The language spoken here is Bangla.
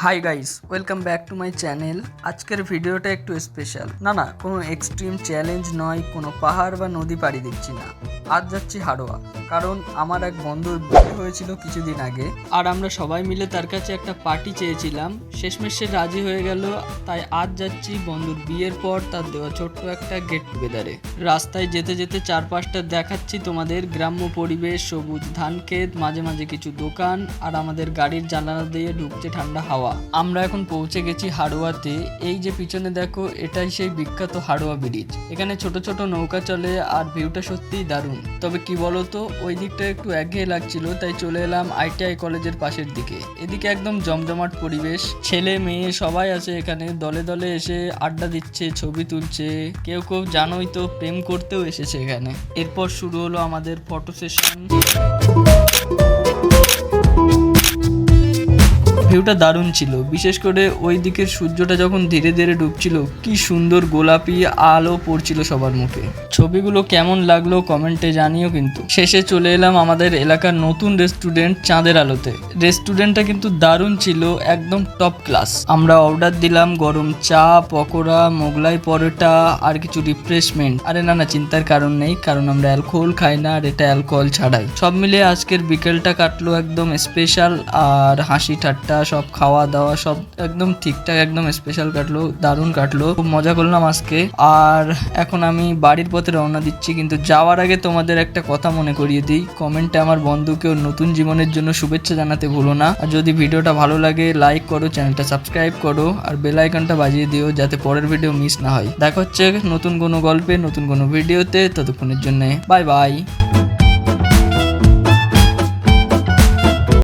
Hi guys, welcome back to my channel. আজকের ভিডিওটা একটু স্পেশাল। না, কোনো এক্সট্রিম চ্যালেঞ্জ নয়, কোনো পাহাড় বা নদী পাড়ি দিচ্ছি না। আজ যাচ্ছি হাড়োয়া, কারণ আমার এক বন্ধুর বিয়ে হয়েছিল কিছুদিন আগে, আর আমরা সবাই মিলে তার কাছে একটা পার্টি চেয়েছিলাম। শেষমেশ সে রাজি হয়ে গেল, তাই আজ যাচ্ছি বন্ধুর বিয়ের পর তার দেওয়া ছোট্ট একটা গেট টুগেদারে। রাস্তায় যেতে যেতে চারপাশটা দেখাচ্ছি তোমাদের, গ্রাম্য পরিবেশ, সবুজ ধান ক্ষেত, মাঝে মাঝে কিছু দোকান, আর আমাদের গাড়ির জানালা দিয়ে ঢুকছে ঠান্ডা হাওয়া। আমরা এখন পৌঁছে গেছি হাড়োয়াতে। এই যে পিছনে দেখো, এটাই সেই বিখ্যাত হাড়োয়া ব্রিজ। এখানে ছোট ছোট নৌকা চলে আর ভিউটা সত্যিই দারুণ। তবে কি বলতো, ওই দিকটা একটু একঘেয়ে লাগছিল, তাই চলে এলাম ITI কলেজের পাশের দিকে। এদিকে একদম জমজমাট পরিবেশ, ছেলে মেয়ে সবাই আছে এখানে, দলে দলে এসে আড্ডা দিচ্ছে, ছবি তুলছে, কেউ কেউ জানোই তো প্রেম করতেও এসেছে এখানে। এরপর শুরু হলো আমাদের ফটো সেশন। ভিউটা দারুণ ছিল, বিশেষ করে ওই দিকের সূর্যটা যখন ধীরে ধীরে ডুবছিল, কি সুন্দর গোলাপি আলো পড়ছিল সবার মুখে। ছবিগুলো কেমন লাগলো কমেন্টে জানিও। কিন্তু শেষে চলে এলাম আমাদের এলাকার নতুন রেস্টুরেন্ট চাঁদের আলোতে। রেস্টুরেন্টটা কিন্তু দারুণ ছিল, একদম টপ ক্লাস। আমরা অর্ডার দিলাম গরম চা, পকোড়া, মোগলাই পরোটা আর কিছু রিফ্রেশমেন্ট। আরে না, চিন্তার কারণ নেই, কারণ আমরা অ্যালকোহল খাই না, আর এটা অ্যালকোহল ছাড়াই। সব মিলিয়ে আজকের বিকেলটা কাটলো একদম স্পেশাল, আর হাসি ঠাট্টা সব, খাওয়া দাওয়া সব একদম ঠিকঠাক, একদম স্পেশাল কাটলো, দারুণ কাটলো, খুব মজা করলাম আজকে। আর এখন আমি বাড়ির পথে রওনা দিচ্ছি, কিন্তু যাওয়ার আগে তোমাদের একটা কথা মনে করিয়ে দিই, কমেন্টে আমার বন্ধুকে ওর নতুন জীবনের জন্য শুভেচ্ছা জানাতে ভুলো না। আর যদি ভিডিওটা ভালো লাগে লাইক করো, চ্যানেলটা সাবস্ক্রাইব করো, আর বেল আইকনটা বাজিয়ে দিও যাতে পরের ভিডিও মিস না হয়। দেখা হচ্ছে নতুন কোনো গল্পে, নতুন কোনো ভিডিওতে। ততক্ষণের জন্য বাই বাই।